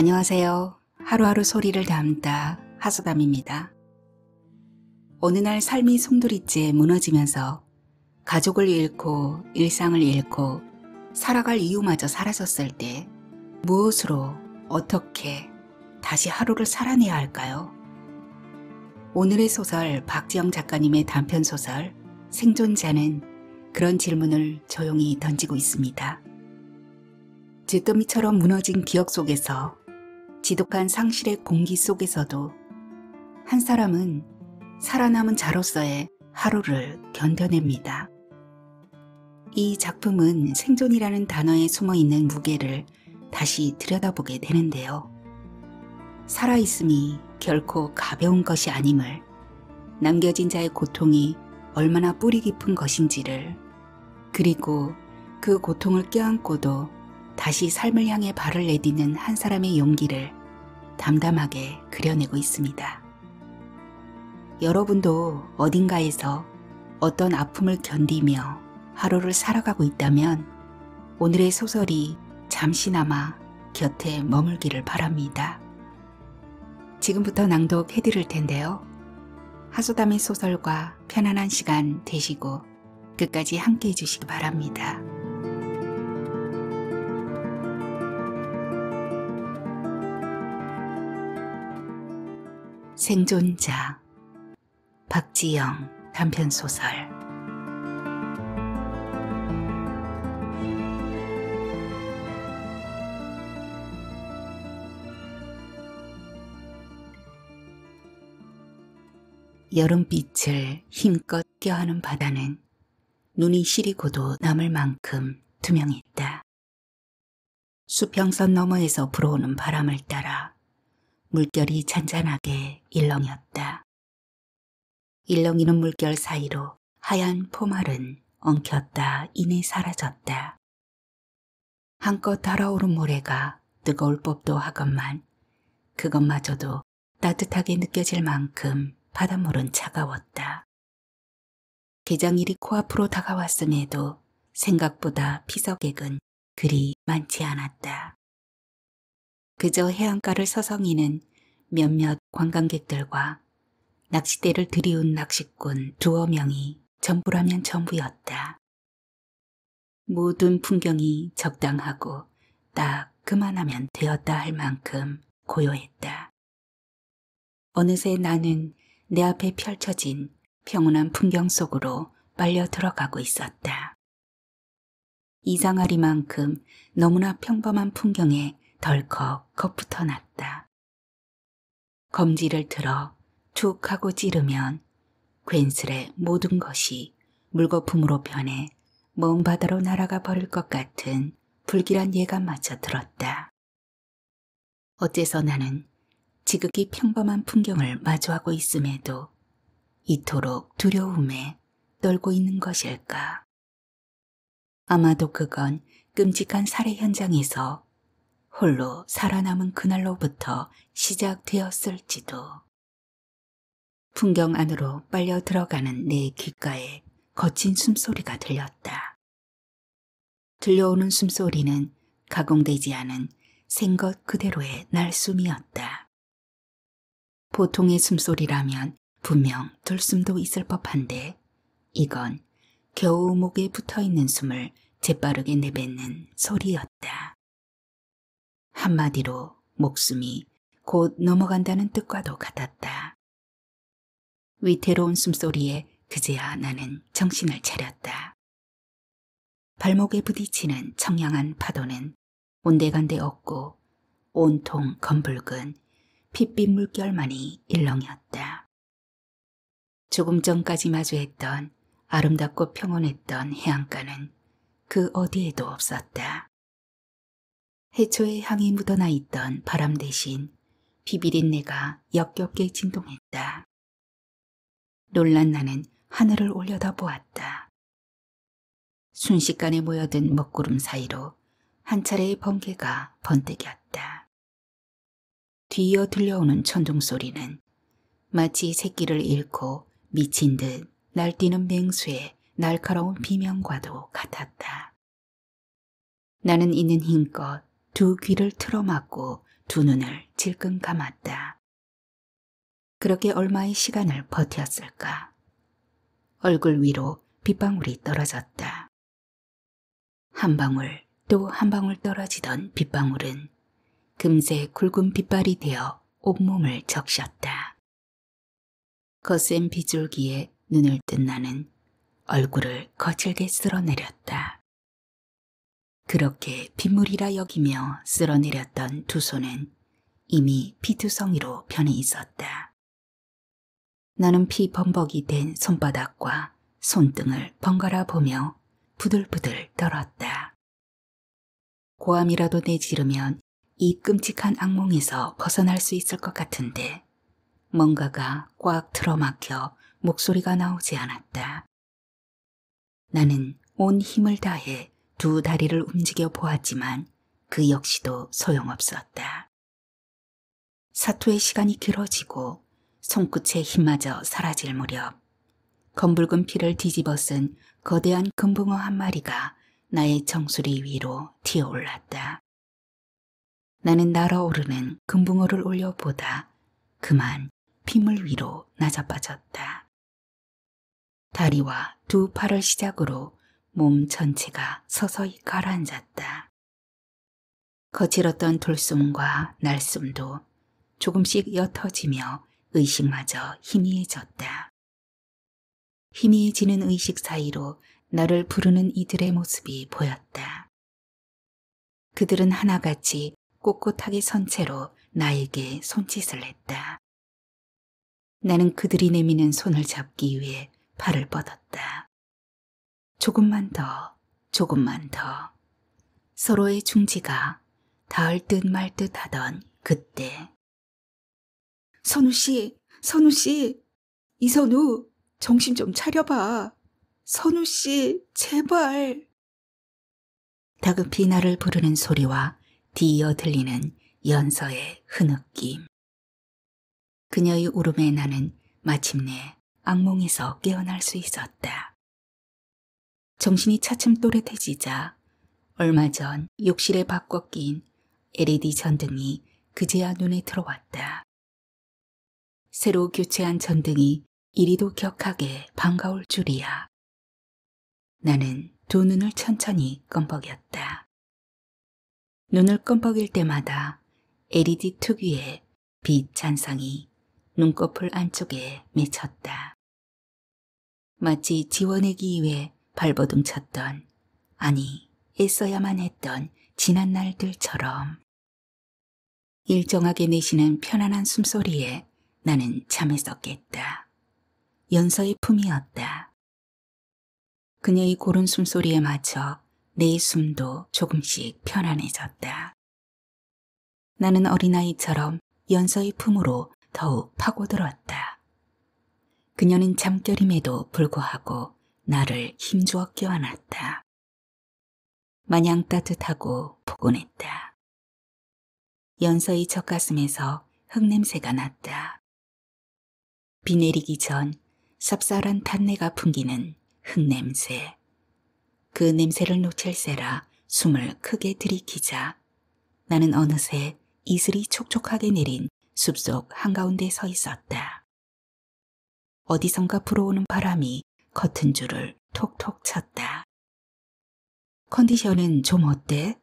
안녕하세요. 하루하루 소리를 담다 하소담입니다. 어느 날 삶이 송두리째 무너지면서 가족을 잃고 일상을 잃고 살아갈 이유마저 사라졌을 때 무엇으로 어떻게 다시 하루를 살아내야 할까요? 오늘의 소설 박지영 작가님의 단편소설 생존자는 그런 질문을 조용히 던지고 있습니다. 잿더미처럼 무너진 기억 속에서 지독한 상실의 공기 속에서도 한 사람은 살아남은 자로서의 하루를 견뎌냅니다. 이 작품은 생존이라는 단어에 숨어있는 무게를 다시 들여다보게 되는데요. 살아있음이 결코 가벼운 것이 아님을, 남겨진 자의 고통이 얼마나 뿌리 깊은 것인지를, 그리고 그 고통을 껴안고도 다시 삶을 향해 발을 내딛는 한 사람의 용기를 담담하게 그려내고 있습니다. 여러분도 어딘가에서 어떤 아픔을 견디며 하루를 살아가고 있다면 오늘의 소설이 잠시나마 곁에 머물기를 바랍니다. 지금부터 낭독해드릴 텐데요. 하소담의 소설과 편안한 시간 되시고 끝까지 함께 해주시기 바랍니다. 생존자, 박지영 단편소설. 여름빛을 힘껏 껴안은 바다는 눈이 시리고도 남을 만큼 투명했다. 수평선 너머에서 불어오는 바람을 따라 물결이 잔잔하게 일렁였다. 일렁이는 물결 사이로 하얀 포말은 엉켰다 이내 사라졌다. 한껏 달아오른 모래가 뜨거울 법도 하건만 그것마저도 따뜻하게 느껴질 만큼 바닷물은 차가웠다. 개장일이 코앞으로 다가왔음에도 생각보다 피서객은 그리 많지 않았다. 그저 해안가를 서성이는 몇몇 관광객들과 낚싯대를 들이운 낚시꾼 두어 명이 전부라면 전부였다. 모든 풍경이 적당하고 딱 그만하면 되었다 할 만큼 고요했다. 어느새 나는 내 앞에 펼쳐진 평온한 풍경 속으로 빨려 들어가고 있었다. 이상하리만큼 너무나 평범한 풍경에 덜컥 겁부터 났다. 검지를 들어 툭 하고 찌르면 괜스레 모든 것이 물거품으로 변해 먼 바다로 날아가 버릴 것 같은 불길한 예감마저 들었다. 어째서 나는 지극히 평범한 풍경을 마주하고 있음에도 이토록 두려움에 떨고 있는 것일까? 아마도 그건 끔찍한 살해 현장에서 홀로 살아남은 그날로부터 시작되었을지도. 풍경 안으로 빨려 들어가는 내 귓가에 거친 숨소리가 들렸다. 들려오는 숨소리는 가공되지 않은 생것 그대로의 날숨이었다. 보통의 숨소리라면 분명 들숨도 있을 법한데 이건 겨우 목에 붙어있는 숨을 재빠르게 내뱉는 소리였다. 한마디로 목숨이 곧 넘어간다는 뜻과도 같았다. 위태로운 숨소리에 그제야 나는 정신을 차렸다. 발목에 부딪히는 청량한 파도는 온데간데 없고 온통 검붉은 핏빛 물결만이 일렁였다. 조금 전까지 마주했던 아름답고 평온했던 해안가는 그 어디에도 없었다. 해초의 향이 묻어나 있던 바람 대신 비비린내가 역겹게 진동했다. 놀란 나는 하늘을 올려다보았다. 순식간에 모여든 먹구름 사이로 한 차례의 번개가 번뜩였다. 뒤이어 들려오는 천둥 소리는 마치 새끼를 잃고 미친 듯 날뛰는 맹수의 날카로운 비명과도 같았다. 나는 있는 힘껏 두 귀를 틀어막고 두 눈을 질끈 감았다. 그렇게 얼마의 시간을 버텼을까? 얼굴 위로 빗방울이 떨어졌다. 한 방울 또 한 방울 떨어지던 빗방울은 금세 굵은 빗발이 되어 온몸을 적셨다. 거센 빗줄기에 눈을 뜬 나는 얼굴을 거칠게 쓸어내렸다. 그렇게 빗물이라 여기며 쓸어내렸던 두 손은 이미 피투성이로 변해 있었다. 나는 피 범벅이 된 손바닥과 손등을 번갈아 보며 부들부들 떨었다. 고함이라도 내지르면 이 끔찍한 악몽에서 벗어날 수 있을 것 같은데 뭔가가 꽉 틀어막혀 목소리가 나오지 않았다. 나는 온 힘을 다해 두 다리를 움직여 보았지만 그 역시도 소용없었다. 사투의 시간이 길어지고 손끝의 힘마저 사라질 무렵 검붉은 피를 뒤집어 쓴 거대한 금붕어 한 마리가 나의 정수리 위로 튀어올랐다. 나는 날아오르는 금붕어를 올려보다 그만 빗물 위로 낮아빠졌다. 다리와 두 팔을 시작으로 몸 전체가 서서히 가라앉았다. 거칠었던 돌숨과 날숨도 조금씩 옅어지며 의식마저 희미해졌다. 희미해지는 의식 사이로 나를 부르는 이들의 모습이 보였다. 그들은 하나같이 꼿꼿하게 선 채로 나에게 손짓을 했다. 나는 그들이 내미는 손을 잡기 위해 발을 뻗었다. 조금만 더, 조금만 더. 서로의 중지가 닿을 듯 말 듯 하던 그때. 선우 씨, 선우 씨, 이선우, 정신 좀 차려봐. 선우 씨, 제발. 다급히 나를 부르는 소리와 뒤이어 들리는 연서의 흐느낌. 그녀의 울음에 나는 마침내 악몽에서 깨어날 수 있었다. 정신이 차츰 또렷해지자 얼마 전 욕실에 바꿔 낀 LED 전등이 그제야 눈에 들어왔다. 새로 교체한 전등이 이리도 격하게 반가울 줄이야. 나는 두 눈을 천천히 껌벅였다. 눈을 껌벅일 때마다 LED 특유의 빛 잔상이 눈꺼풀 안쪽에 맺혔다. 마치 지워내기 위해 발버둥 쳤던, 아니 애써야만 했던 지난 날들처럼. 일정하게 내쉬는 편안한 숨소리에 나는 잠에서 깼다. 연서의 품이었다. 그녀의 고른 숨소리에 맞춰 내 숨도 조금씩 편안해졌다. 나는 어린아이처럼 연서의 품으로 더욱 파고들었다. 그녀는 잠결임에도 불구하고 나를 힘주어 껴안았다. 마냥 따뜻하고 포근했다. 연서의 젖가슴에서 흙냄새가 났다. 비 내리기 전 쌉쌀한 탄내가 풍기는 흙냄새. 그 냄새를 놓칠세라 숨을 크게 들이키자 나는 어느새 이슬이 촉촉하게 내린 숲속 한가운데 서 있었다. 어디선가 불어오는 바람이 겉은 줄을 톡톡 쳤다. 컨디션은 좀 어때?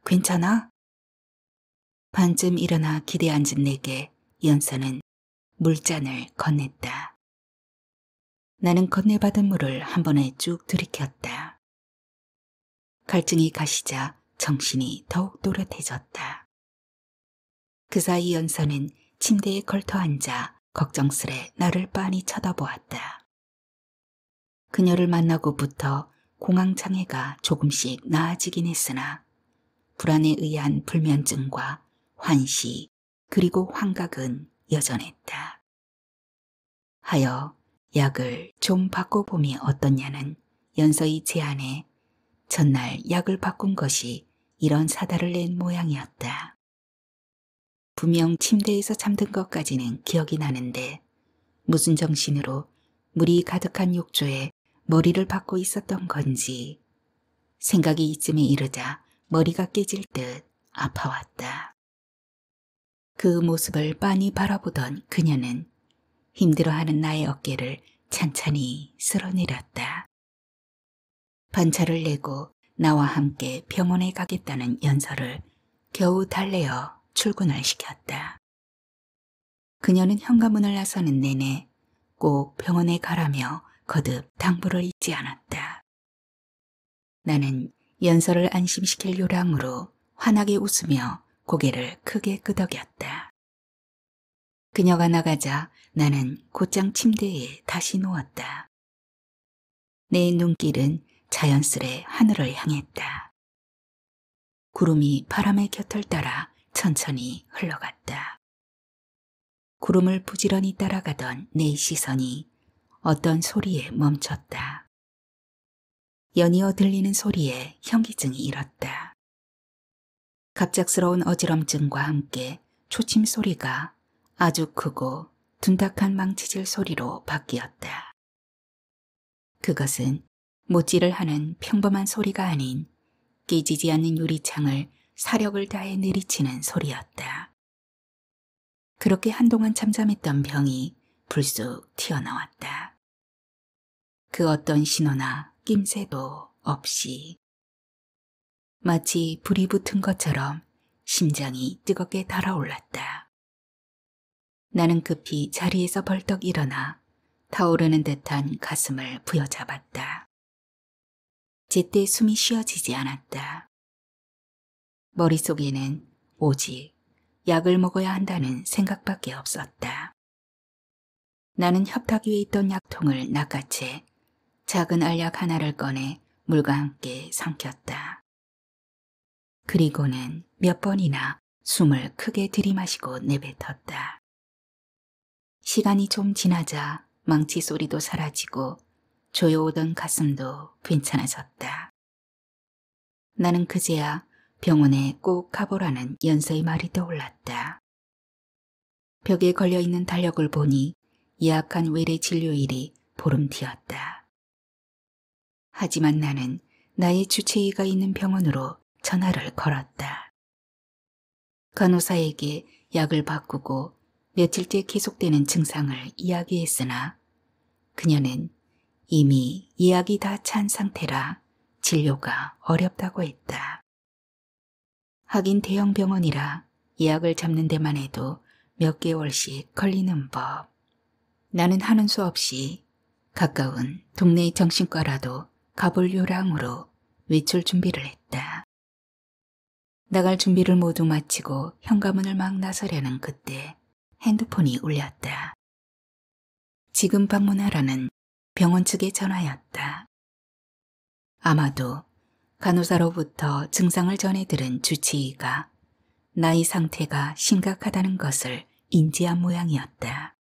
괜찮아? 반쯤 일어나 기대 앉은 내게 연서는 물잔을 건넸다. 나는 건네받은 물을 한 번에 쭉 들이켰다. 갈증이 가시자 정신이 더욱 또렷해졌다. 그 사이 연서는 침대에 걸터 앉아 걱정스레 나를 빤히 쳐다보았다. 그녀를 만나고부터 공황장애가 조금씩 나아지긴 했으나 불안에 의한 불면증과 환시 그리고 환각은 여전했다. 하여 약을 좀 바꿔봄이 어떻냐는 연서의 제안에 전날 약을 바꾼 것이 이런 사달을 낸 모양이었다. 분명 침대에서 잠든 것까지는 기억이 나는데 무슨 정신으로 물이 가득한 욕조에 머리를 박고 있었던 건지 생각이 이쯤에 이르자 머리가 깨질 듯 아파왔다. 그 모습을 빤히 바라보던 그녀는 힘들어하는 나의 어깨를 찬찬히 쓸어내렸다. 반차를 내고 나와 함께 병원에 가겠다는 연설을 겨우 달래어 출근을 시켰다. 그녀는 현관문을 나서는 내내 꼭 병원에 가라며 거듭 당부를 잊지 않았다. 나는 연설을 안심시킬 요량으로 환하게 웃으며 고개를 크게 끄덕였다. 그녀가 나가자 나는 곧장 침대에 다시 누웠다. 내 눈길은 자연스레 하늘을 향했다. 구름이 바람의 곁을 따라 천천히 흘러갔다. 구름을 부지런히 따라가던 내 시선이 어떤 소리에 멈췄다. 연이어 들리는 소리에 현기증이 일었다. 갑작스러운 어지럼증과 함께 초침 소리가 아주 크고 둔탁한 망치질 소리로 바뀌었다. 그것은 못질을 하는 평범한 소리가 아닌 깨지지 않는 유리창을 사력을 다해 내리치는 소리였다. 그렇게 한동안 잠잠했던 병이 불쑥 튀어나왔다. 그 어떤 신호나 낌새도 없이 마치 불이 붙은 것처럼 심장이 뜨겁게 달아올랐다. 나는 급히 자리에서 벌떡 일어나 타오르는 듯한 가슴을 부여잡았다. 제때 숨이 쉬어지지 않았다. 머릿속에는 오직 약을 먹어야 한다는 생각밖에 없었다. 나는 협탁 위에 있던 약통을 낚아채 작은 알약 하나를 꺼내 물과 함께 삼켰다. 그리고는 몇 번이나 숨을 크게 들이마시고 내뱉었다. 시간이 좀 지나자 망치 소리도 사라지고 조여오던 가슴도 괜찮아졌다. 나는 그제야 병원에 꼭 가보라는 연서의 말이 떠올랐다. 벽에 걸려있는 달력을 보니 예약한 외래 진료일이 보름 뒤였다. 하지만 나는 나의 주치의가 있는 병원으로 전화를 걸었다. 간호사에게 약을 바꾸고 며칠째 계속되는 증상을 이야기했으나 그녀는 이미 예약이 다 찬 상태라 진료가 어렵다고 했다. 하긴 대형 병원이라 예약을 잡는 데만 해도 몇 개월씩 걸리는 법. 나는 하는 수 없이 가까운 동네 정신과라도 가볼 요량으로 외출 준비를 했다. 나갈 준비를 모두 마치고 현관문을 막 나서려는 그때 핸드폰이 울렸다. 지금 방문하라는 병원 측의 전화였다. 아마도 간호사로부터 증상을 전해 들은 주치의가 나의 상태가 심각하다는 것을 인지한 모양이었다.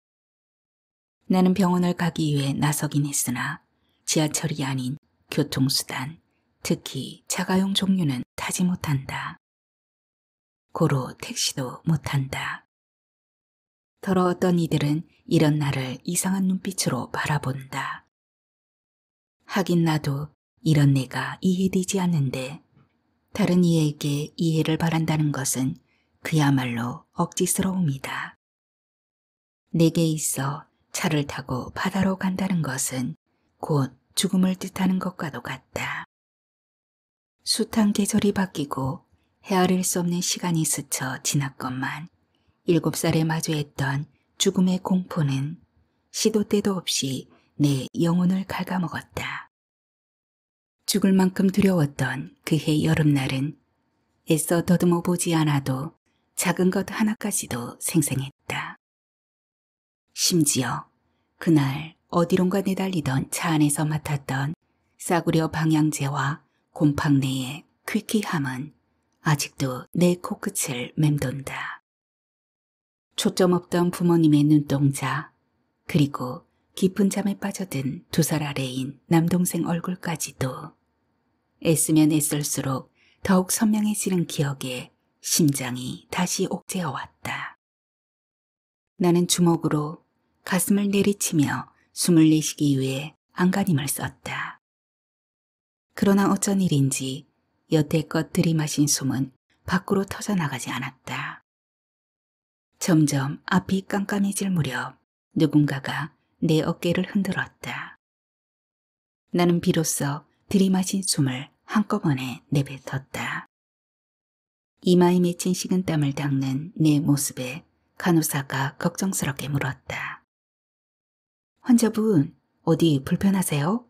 나는 병원을 가기 위해 나서긴 했으나 지하철이 아닌 교통수단, 특히 자가용 종류는 타지 못한다. 고로 택시도 못한다. 더러 어떤 이들은 이런 나를 이상한 눈빛으로 바라본다. 하긴 나도 이런 내가 이해되지 않는데 다른 이에게 이해를 바란다는 것은 그야말로 억지스러움이다. 내게 있어 차를 타고 바다로 간다는 것은 곧 죽음을 뜻하는 것과도 같다. 숱한 계절이 바뀌고 헤아릴 수 없는 시간이 스쳐 지났건만 7살에 마주했던 죽음의 공포는 시도 때도 없이 내 영혼을 갉아먹었다. 죽을 만큼 두려웠던 그해 여름날은 애써 더듬어 보지 않아도 작은 것 하나까지도 생생했다. 심지어 그날 어디론가 내달리던 차 안에서 맡았던 싸구려 방향제와 곰팡 내의 퀴퀴함은 아직도 내 코끝을 맴돈다. 초점 없던 부모님의 눈동자, 그리고 깊은 잠에 빠져든 2살 아래인 남동생 얼굴까지도 애쓰면 애쓸수록 더욱 선명해지는 기억에 심장이 다시 옥죄어 왔다. 나는 주먹으로 가슴을 내리치며 숨을 내쉬기 위해 안간힘을 썼다. 그러나 어쩐 일인지 여태껏 들이마신 숨은 밖으로 터져나가지 않았다. 점점 앞이 깜깜해질 무렵 누군가가 내 어깨를 흔들었다. 나는 비로소 들이마신 숨을 한꺼번에 내뱉었다. 이마에 맺힌 식은땀을 닦는 내 모습에 간호사가 걱정스럽게 물었다. 환자분, 어디 불편하세요?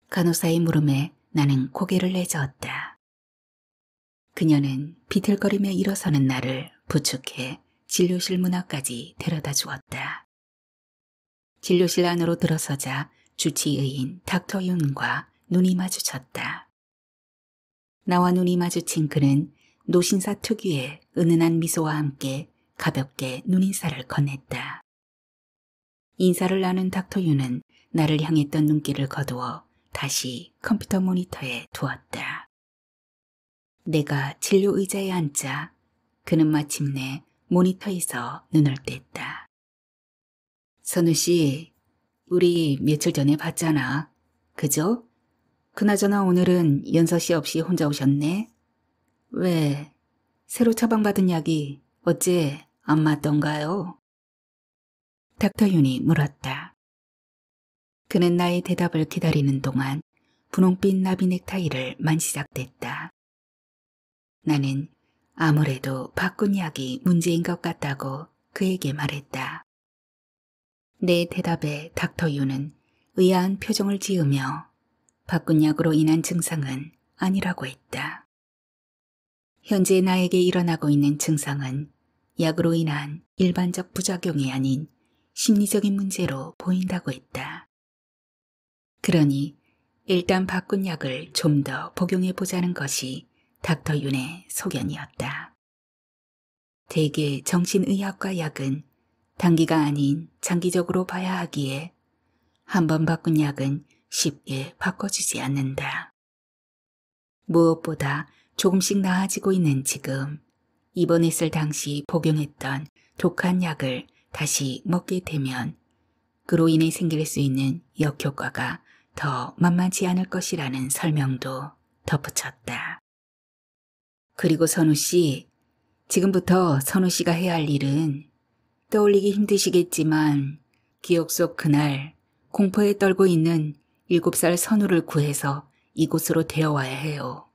간호사의 물음에 나는 고개를 내저었다. 그녀는 비틀거리며 일어서는 나를 부축해 진료실 문 앞까지 데려다 주었다. 진료실 안으로 들어서자 주치의인 닥터 윤과 눈이 마주쳤다. 나와 눈이 마주친 그는 노신사 특유의 은은한 미소와 함께 가볍게 눈인사를 건넸다. 인사를 나눈 닥터 윤은 나를 향했던 눈길을 거두어 다시 컴퓨터 모니터에 두었다. 내가 진료 의자에 앉자 그는 마침내 모니터에서 눈을 뗐다. 선우 씨, 우리 며칠 전에 봤잖아. 그죠? 그나저나 오늘은 연서 씨 없이 혼자 오셨네? 왜, 새로 처방받은 약이 어째 안 맞던가요? 닥터 윤이 물었다. 그는 나의 대답을 기다리는 동안 분홍빛 나비 넥타이를 만지작댔다. 나는 아무래도 바꾼 약이 문제인 것 같다고 그에게 말했다. 내 대답에 닥터 윤은 의아한 표정을 지으며 바꾼 약으로 인한 증상은 아니라고 했다. 현재 나에게 일어나고 있는 증상은 약으로 인한 일반적 부작용이 아닌 심리적인 문제로 보인다고 했다. 그러니 일단 바꾼 약을 좀 더 복용해 보자는 것이 닥터 윤의 소견이었다. 대개 정신의학과 약은 단기가 아닌 장기적으로 봐야 하기에 한 번 바꾼 약은 쉽게 바꿔주지 않는다. 무엇보다 조금씩 나아지고 있는 지금 입원했을 당시 복용했던 독한 약을 다시 먹게 되면 그로 인해 생길 수 있는 역효과가 더 만만치 않을 것이라는 설명도 덧붙였다. 그리고 선우 씨, 지금부터 선우 씨가 해야 할 일은 떠올리기 힘드시겠지만 기억 속 그날 공포에 떨고 있는 7살 선우를 구해서 이곳으로 데려와야 해요.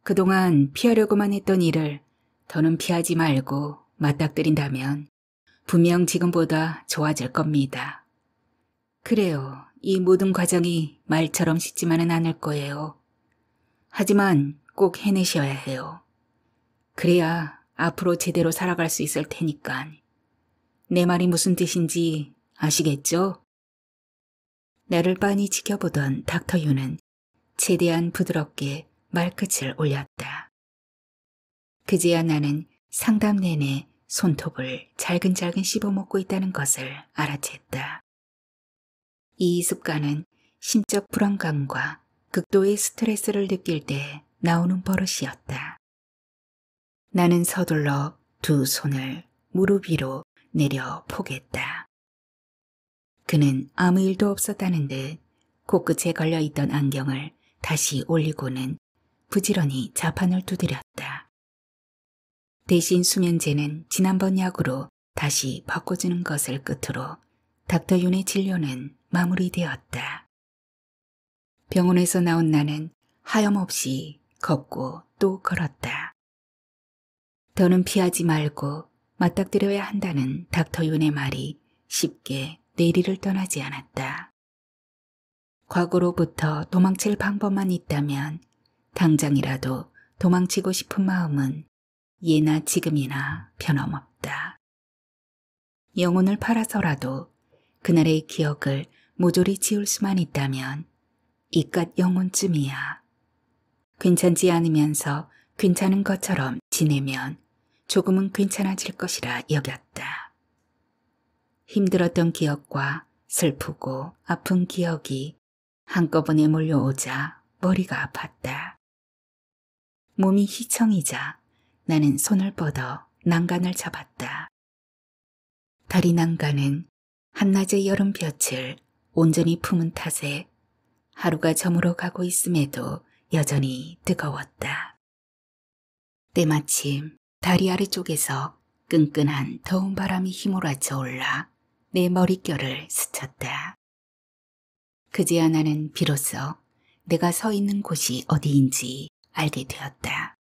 그동안 피하려고만 했던 일을 더는 피하지 말고 맞닥뜨린다면 분명 지금보다 좋아질 겁니다. 그래요. 이 모든 과정이 말처럼 쉽지만은 않을 거예요. 하지만 꼭 해내셔야 해요. 그래야 앞으로 제대로 살아갈 수 있을 테니까. 내 말이 무슨 뜻인지 아시겠죠? 나를 빤히 지켜보던 닥터 윤은 최대한 부드럽게 말끝을 올렸다. 그제야 나는 상담 내내 손톱을 잘근잘근 씹어먹고 있다는 것을 알아챘다. 이 습관은 심적 불안감과 극도의 스트레스를 느낄 때 나오는 버릇이었다. 나는 서둘러 두 손을 무릎 위로 내려 포겠다. 그는 아무 일도 없었다는 듯 코끝에 걸려있던 안경을 다시 올리고는 부지런히 자판을 두드렸다. 대신 수면제는 지난번 약으로 다시 바꿔주는 것을 끝으로 닥터 윤의 진료는 마무리되었다. 병원에서 나온 나는 하염없이 걷고 또 걸었다. 더는 피하지 말고 맞닥뜨려야 한다는 닥터 윤의 말이 쉽게 뇌리를 떠나지 않았다. 과거로부터 도망칠 방법만 있다면 당장이라도 도망치고 싶은 마음은 예나 지금이나 변함없다. 영혼을 팔아서라도 그날의 기억을 모조리 지울 수만 있다면 이깟 영혼쯤이야. 괜찮지 않으면서 괜찮은 것처럼 지내면 조금은 괜찮아질 것이라 여겼다. 힘들었던 기억과 슬프고 아픈 기억이 한꺼번에 몰려오자 머리가 아팠다. 몸이 휘청이자 나는 손을 뻗어 난간을 잡았다. 다리 난간은 한낮의 여름볕을 온전히 품은 탓에 하루가 저물어 가고 있음에도 여전히 뜨거웠다. 때마침 다리 아래쪽에서 끈끈한 더운 바람이 휘몰아쳐 올라 내 머릿결을 스쳤다. 그제야 나는 비로소 내가 서 있는 곳이 어디인지 알게 되었다.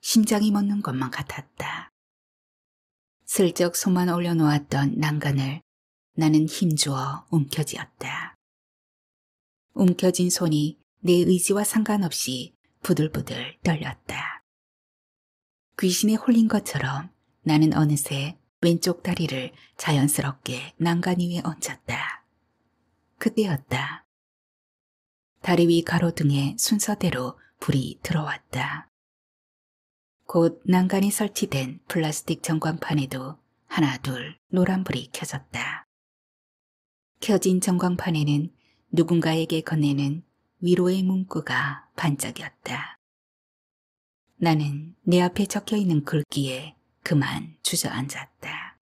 심장이 멎는 것만 같았다. 슬쩍 손만 올려놓았던 난간을 나는 힘주어 움켜쥐었다. 움켜쥔 손이 내 의지와 상관없이 부들부들 떨렸다. 귀신에 홀린 것처럼 나는 어느새 왼쪽 다리를 자연스럽게 난간 위에 얹었다. 그때였다. 다리 위 가로등에 순서대로 불이 들어왔다. 곧 난간이 설치된 플라스틱 전광판에도 하나 둘 노란불이 켜졌다. 켜진 전광판에는 누군가에게 건네는 위로의 문구가 반짝였다. 나는 내 앞에 적혀있는 글귀에 그만 주저앉았다.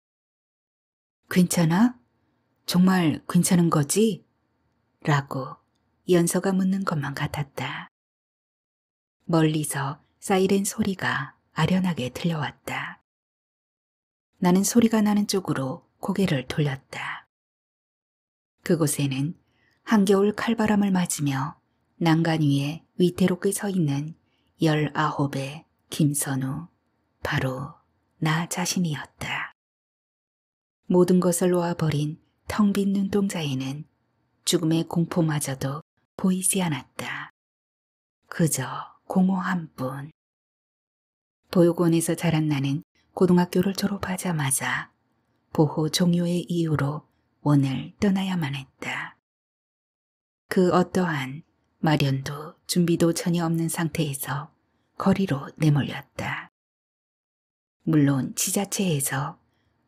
괜찮아? 정말 괜찮은 거지? 라고 연서가 묻는 것만 같았다. 멀리서 사이렌 소리가 아련하게 들려왔다. 나는 소리가 나는 쪽으로 고개를 돌렸다. 그곳에는 한겨울 칼바람을 맞으며 난간 위에 위태롭게 서 있는 19의 김선우, 바로 나 자신이었다. 모든 것을 놓아버린 텅 빈 눈동자에는 죽음의 공포마저도 보이지 않았다. 그저 공허한 뿐. 보육원에서 자란 나는 고등학교를 졸업하자마자 보호 종료의 이유로 원을 떠나야만 했다. 그 어떠한 마련도 준비도 전혀 없는 상태에서 거리로 내몰렸다. 물론 지자체에서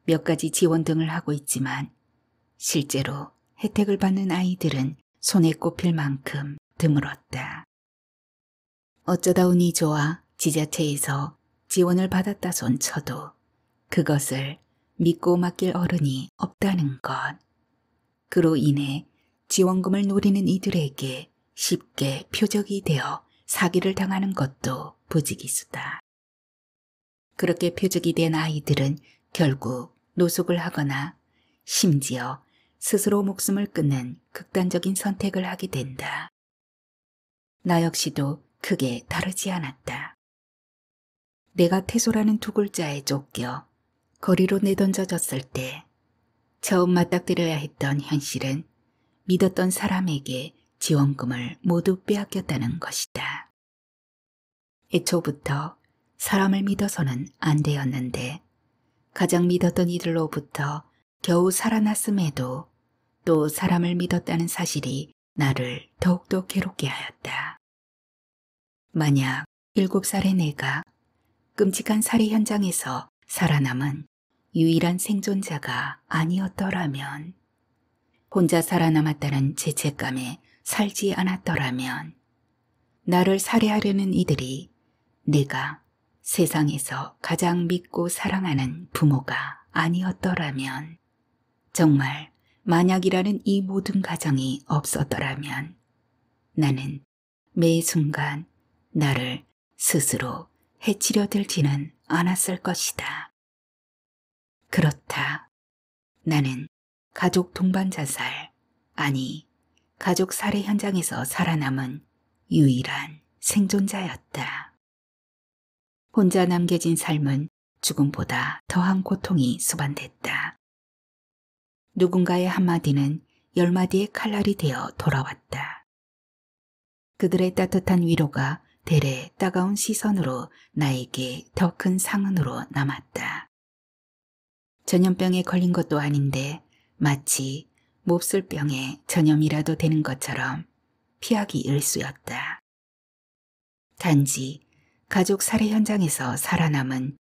몇 가지 지원 등을 하고 있지만 실제로 혜택을 받는 아이들은 손에 꼽힐 만큼 드물었다. 어쩌다 운이 좋아 지자체에서 지원을 받았다 손 쳐도 그것을 믿고 맡길 어른이 없다는 것. 그로 인해 지원금을 노리는 이들에게 쉽게 표적이 되어 사기를 당하는 것도 부지기수다. 그렇게 표적이 된 아이들은 결국 노숙을 하거나 심지어 스스로 목숨을 끊는 극단적인 선택을 하게 된다. 나 역시도 크게 다르지 않았다. 내가 태소라는 두 글자에 쫓겨 거리로 내던져졌을 때 처음 맞닥뜨려야 했던 현실은 믿었던 사람에게 지원금을 모두 빼앗겼다는 것이다. 애초부터 사람을 믿어서는 안 되었는데 가장 믿었던 이들로부터 겨우 살아났음에도 또 사람을 믿었다는 사실이 나를 더욱더 괴롭게 하였다. 만약 7살의 내가 끔찍한 살해 현장에서 살아남은 유일한 생존자가 아니었더라면, 혼자 살아남았다는 죄책감에 살지 않았더라면, 나를 살해하려는 이들이 내가 세상에서 가장 믿고 사랑하는 부모가 아니었더라면, 정말 만약이라는 이 모든 가정이 없었더라면 나는 매 순간 나를 스스로 해치려 들지는 않았을 것이다. 그렇다. 나는 가족 동반 자살, 아니 가족 살해 현장에서 살아남은 유일한 생존자였다. 혼자 남겨진 삶은 죽음보다 더한 고통이 수반됐다. 누군가의 한마디는 10마디의 칼날이 되어 돌아왔다. 그들의 따뜻한 위로가 대래 따가운 시선으로 나에게 더 큰 상흔으로 남았다. 전염병에 걸린 것도 아닌데 마치 몹쓸 병에 전염이라도 되는 것처럼 피하기 일쑤였다. 단지 가족 살해 현장에서 살아남은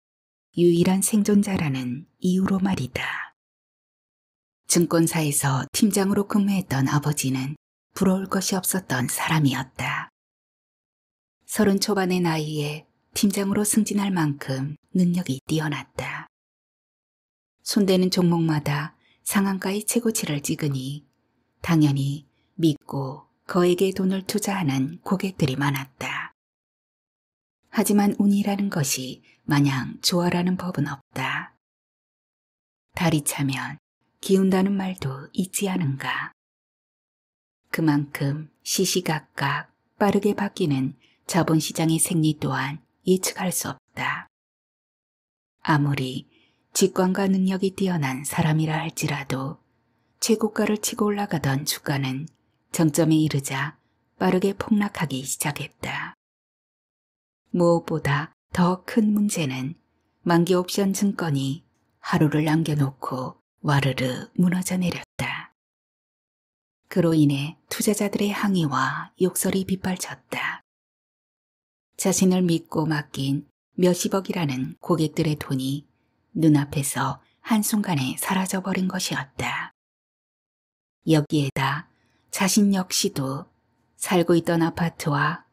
유일한 생존자라는 이유로 말이다. 증권사에서 팀장으로 근무했던 아버지는 부러울 것이 없었던 사람이었다. 30 초반의 나이에 팀장으로 승진할 만큼 능력이 뛰어났다. 손대는 종목마다 상한가의 최고치를 찍으니 당연히 믿고 거액의 돈을 투자하는 고객들이 많았다. 하지만 운이라는 것이 마냥 좋아라는 법은 없다. 달이 차면 기운다는 말도 있지 않은가. 그만큼 시시각각 빠르게 바뀌는 자본시장의 생리 또한 예측할 수 없다. 아무리 직관과 능력이 뛰어난 사람이라 할지라도 최고가를 치고 올라가던 주가는 정점에 이르자 빠르게 폭락하기 시작했다. 무엇보다 더 큰 문제는 만기 옵션 증권이 하루를 남겨놓고 와르르 무너져 내렸다. 그로 인해 투자자들의 항의와 욕설이 빗발쳤다. 자신을 믿고 맡긴 몇십억이라는 고객들의 돈이 눈앞에서 한순간에 사라져버린 것이었다. 여기에다 자신 역시도 살고 있던 아파트와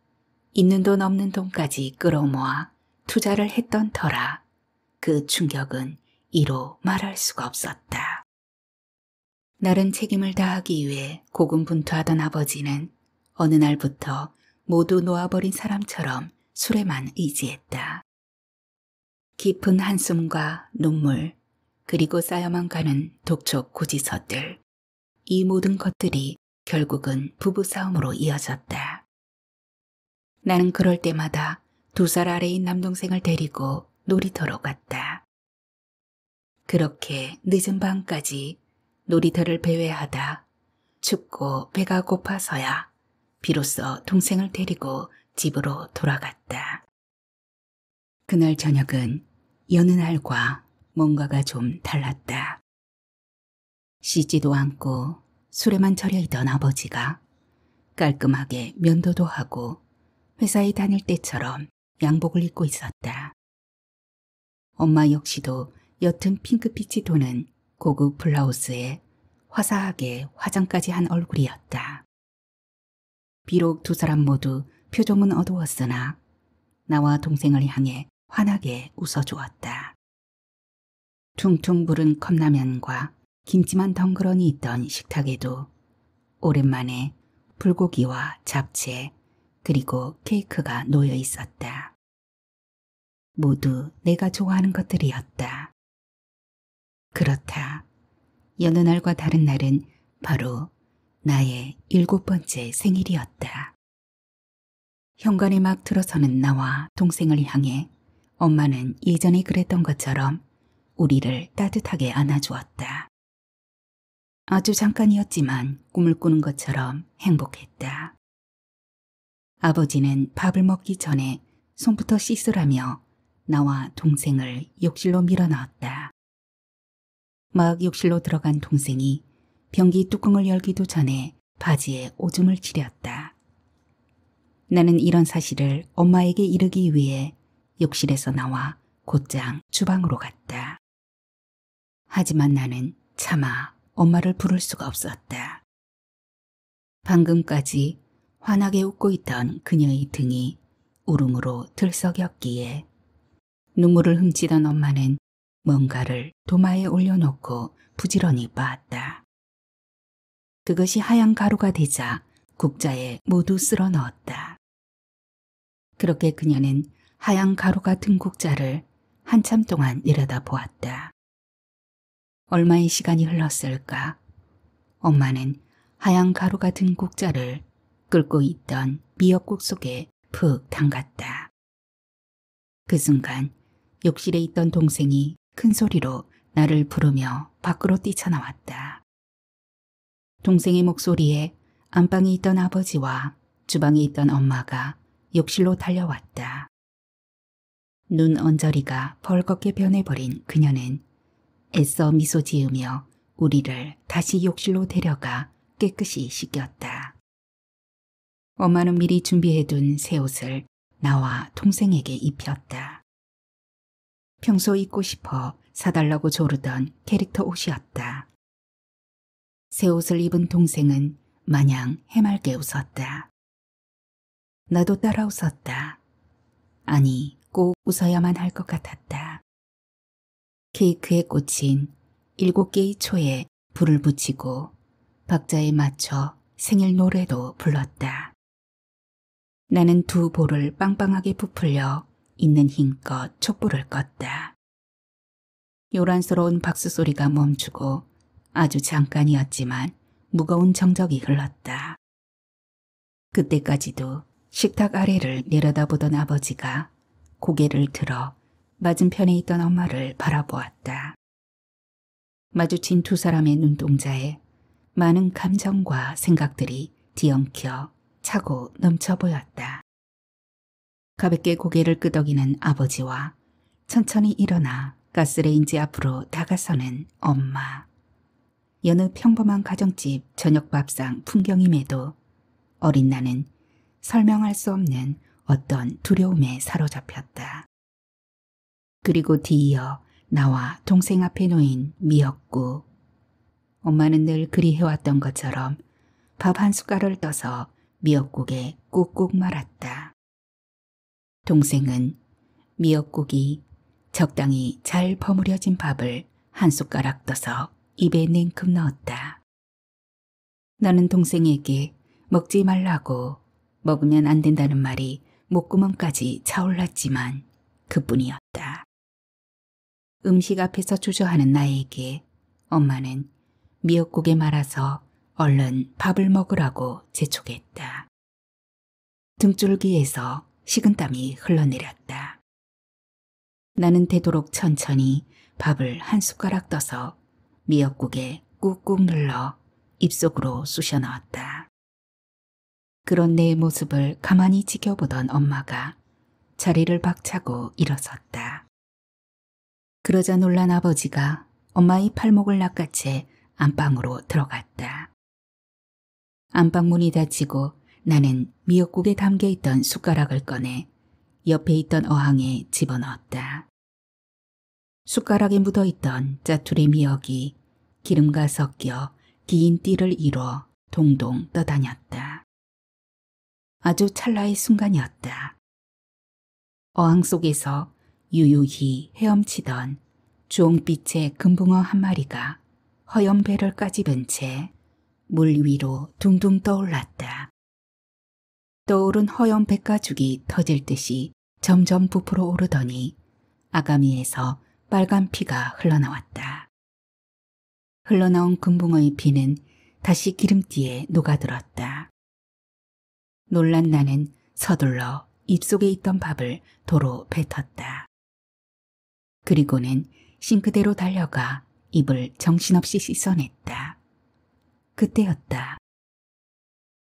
있는 돈 없는 돈까지 끌어모아 투자를 했던 터라 그 충격은 이로 말할 수가 없었다. 나른 책임을 다하기 위해 고군분투하던 아버지는 어느 날부터 모두 놓아버린 사람처럼 술에만 의지했다. 깊은 한숨과 눈물, 그리고 쌓여만 가는 독촉 고지서들, 이 모든 것들이 결국은 부부싸움으로 이어졌다. 나는 그럴 때마다 2살 아래인 남동생을 데리고 놀이터로 갔다. 그렇게 늦은 밤까지 놀이터를 배회하다 춥고 배가 고파서야 비로소 동생을 데리고 집으로 돌아갔다. 그날 저녁은 여느 날과 뭔가가 좀 달랐다. 씻지도 않고 술에만 절여있던 아버지가 깔끔하게 면도도 하고 회사에 다닐 때처럼 양복을 입고 있었다. 엄마 역시도 옅은 핑크빛이 도는 고급 블라우스에 화사하게 화장까지 한 얼굴이었다. 비록 2사람 모두 표정은 어두웠으나 나와 동생을 향해 환하게 웃어주었다. 퉁퉁 부른 컵라면과 김치만 덩그러니 있던 식탁에도 오랜만에 불고기와 잡채 그리고 케이크가 놓여 있었다. 모두 내가 좋아하는 것들이었다. 그렇다. 여느 날과 다른 날은 바로 나의 7번째 생일이었다. 현관에 막 들어서는 나와 동생을 향해 엄마는 예전에 그랬던 것처럼 우리를 따뜻하게 안아주었다. 아주 잠깐이었지만 꿈을 꾸는 것처럼 행복했다. 아버지는 밥을 먹기 전에 손부터 씻으라며 나와 동생을 욕실로 밀어넣었다. 막 욕실로 들어간 동생이 변기 뚜껑을 열기도 전에 바지에 오줌을 지렸다. 나는 이런 사실을 엄마에게 이르기 위해 욕실에서 나와 곧장 주방으로 갔다. 하지만 나는 차마 엄마를 부를 수가 없었다. 방금까지 환하게 웃고 있던 그녀의 등이 울음으로 들썩였기에 눈물을 훔치던 엄마는 뭔가를 도마에 올려놓고 부지런히 빻았다. 그것이 하얀 가루가 되자 국자에 모두 쓸어 넣었다. 그렇게 그녀는 하얀 가루가 든 국자를 한참 동안 내려다 보았다. 얼마의 시간이 흘렀을까? 엄마는 하얀 가루가 든 국자를 끓고 있던 미역국 속에 푹 담갔다. 그 순간 욕실에 있던 동생이 큰 소리로 나를 부르며 밖으로 뛰쳐나왔다. 동생의 목소리에 안방에 있던 아버지와 주방에 있던 엄마가 욕실로 달려왔다. 눈 언저리가 벌겋게 변해버린 그녀는 애써 미소 지으며 우리를 다시 욕실로 데려가 깨끗이 씻겼다. 엄마는 미리 준비해둔 새 옷을 나와 동생에게 입혔다. 평소 입고 싶어 사달라고 조르던 캐릭터 옷이었다. 새 옷을 입은 동생은 마냥 해맑게 웃었다. 나도 따라 웃었다. 아니, 꼭 웃어야만 할 것 같았다. 케이크에 꽂힌 7개의 초에 불을 붙이고 박자에 맞춰 생일 노래도 불렀다. 나는 두 볼을 빵빵하게 부풀려 있는 힘껏 촛불을 껐다. 요란스러운 박수 소리가 멈추고 아주 잠깐이었지만 무거운 정적이 흘렀다. 그때까지도 식탁 아래를 내려다보던 아버지가 고개를 들어 맞은편에 있던 엄마를 바라보았다. 마주친 두 사람의 눈동자에 많은 감정과 생각들이 뒤엉켜 차고 넘쳐 보였다. 가볍게 고개를 끄덕이는 아버지와 천천히 일어나 가스레인지 앞으로 다가서는 엄마. 여느 평범한 가정집 저녁밥상 풍경임에도 어린 나는 설명할 수 없는 어떤 두려움에 사로잡혔다. 그리고 뒤이어 나와 동생 앞에 놓인 미역국. 엄마는 늘 그리 해왔던 것처럼 밥 한 숟갈을 떠서 미역국에 꾹꾹 말았다. 동생은 미역국이 적당히 잘 버무려진 밥을 한 숟가락 떠서 입에 냉큼 넣었다. 나는 동생에게 먹지 말라고, 먹으면 안 된다는 말이 목구멍까지 차올랐지만 그뿐이었다. 음식 앞에서 주저하는 나에게 엄마는 미역국에 말아서 얼른 밥을 먹으라고 재촉했다. 등줄기에서 식은땀이 흘러내렸다. 나는 되도록 천천히 밥을 한 숟가락 떠서 미역국에 꾹꾹 눌러 입속으로 쑤셔 넣었다. 그런 내 모습을 가만히 지켜보던 엄마가 자리를 박차고 일어섰다. 그러자 놀란 아버지가 엄마의 팔목을 낚아채 안방으로 들어갔다. 안방 문이 닫히고 나는 미역국에 담겨있던 숟가락을 꺼내 옆에 있던 어항에 집어넣었다. 숟가락에 묻어있던 짜투리 미역이 기름과 섞여 긴 띠를 이뤄 동동 떠다녔다. 아주 찰나의 순간이었다. 어항 속에서 유유히 헤엄치던 주홍빛의 금붕어 한 마리가 허연 배를 까집은 채 물 위로 둥둥 떠올랐다. 떠오른 허연 배가죽이 터질 듯이 점점 부풀어 오르더니 아가미에서 빨간 피가 흘러나왔다. 흘러나온 금붕어의 피는 다시 기름띠에 녹아들었다. 놀란 나는 서둘러 입속에 있던 밥을 도로 뱉었다. 그리고는 싱크대로 달려가 입을 정신없이 씻어냈다. 그때였다.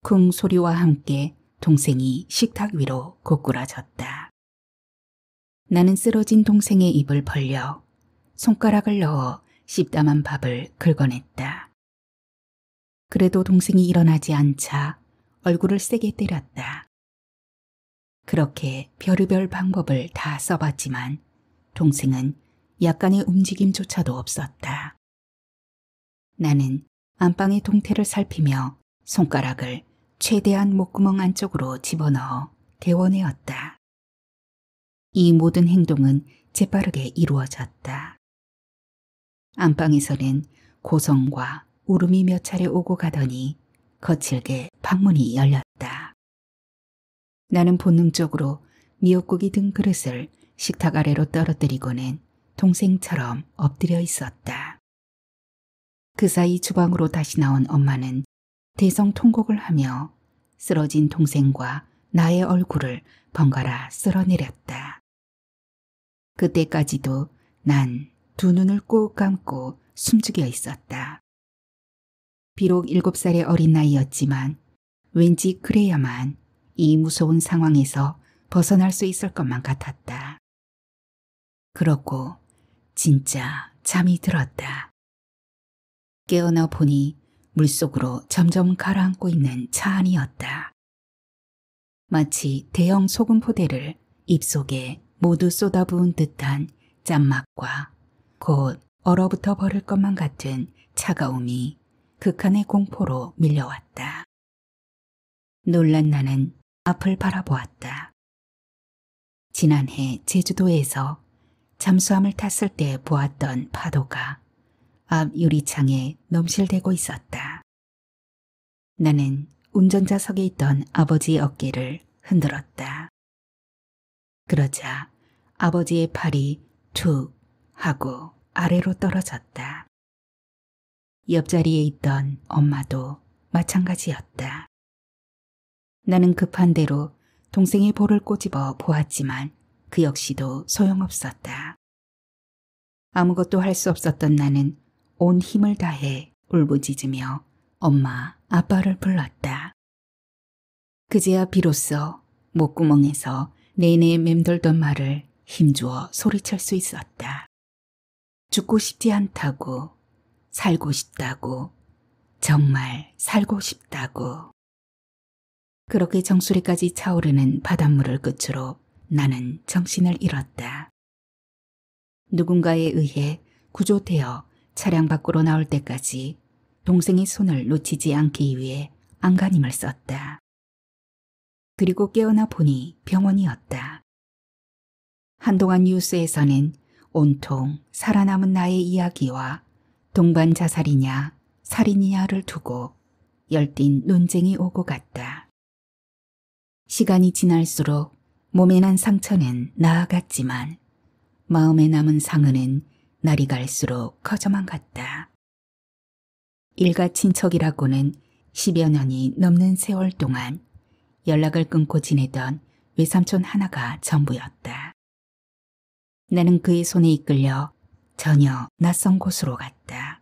쿵 소리와 함께 동생이 식탁 위로 고꾸라졌다. 나는 쓰러진 동생의 입을 벌려 손가락을 넣어 씹담한 밥을 긁어냈다. 그래도 동생이 일어나지 않자 얼굴을 세게 때렸다. 그렇게 별의별 방법을 다 써봤지만 동생은 약간의 움직임조차도 없었다. 나는 안방의 동태를 살피며 손가락을 최대한 목구멍 안쪽으로 집어넣어 데워내었다. 이 모든 행동은 재빠르게 이루어졌다. 안방에서는 고성과 울음이 몇 차례 오고 가더니 거칠게 방문이 열렸다. 나는 본능적으로 미역국이 든 그릇을 식탁 아래로 떨어뜨리고는 동생처럼 엎드려 있었다. 그 사이 주방으로 다시 나온 엄마는 대성통곡을 하며 쓰러진 동생과 나의 얼굴을 번갈아 쓸어내렸다. 그때까지도 난 두 눈을 꼭 감고 숨죽여 있었다. 비록 7살의 어린 나이였지만 왠지 그래야만 이 무서운 상황에서 벗어날 수 있을 것만 같았다. 그러고 진짜 잠이 들었다. 깨어나 보니 물속으로 점점 가라앉고 있는 차 안이었다. 마치 대형 소금 포대를 입속에 모두 쏟아부은 듯한 짠맛과 곧 얼어붙어 버릴 것만 같은 차가움이 극한의 공포로 밀려왔다. 놀란 나는 앞을 바라보았다. 지난해 제주도에서 잠수함을 탔을 때 보았던 파도가 앞 유리창에 넘실대고 있었다. 나는 운전자석에 있던 아버지의 어깨를 흔들었다. 그러자 아버지의 팔이 툭 하고 아래로 떨어졌다. 옆자리에 있던 엄마도 마찬가지였다. 나는 급한 대로 동생의 볼을 꼬집어 보았지만 그 역시도 소용없었다. 아무것도 할 수 없었던 나는 온 힘을 다해 울부짖으며 엄마, 아빠를 불렀다. 그제야 비로소 목구멍에서 내내 맴돌던 말을 힘주어 소리칠 수 있었다. 죽고 싶지 않다고, 살고 싶다고, 정말 살고 싶다고. 그렇게 정수리까지 차오르는 바닷물을 끝으로 나는 정신을 잃었다. 누군가에 의해 구조되어 차량 밖으로 나올 때까지 동생의 손을 놓치지 않기 위해 안간힘을 썼다. 그리고 깨어나 보니 병원이었다. 한동안 뉴스에서는 온통 살아남은 나의 이야기와 동반 자살이냐 살인이냐를 두고 열띤 논쟁이 오고 갔다. 시간이 지날수록 몸에 난 상처는 나아갔지만 마음에 남은 상흔은 날이 갈수록 커져만 갔다. 일가 친척이라고는 10여 년이 넘는 세월 동안 연락을 끊고 지내던 외삼촌 하나가 전부였다. 나는 그의 손에 이끌려 전혀 낯선 곳으로 갔다.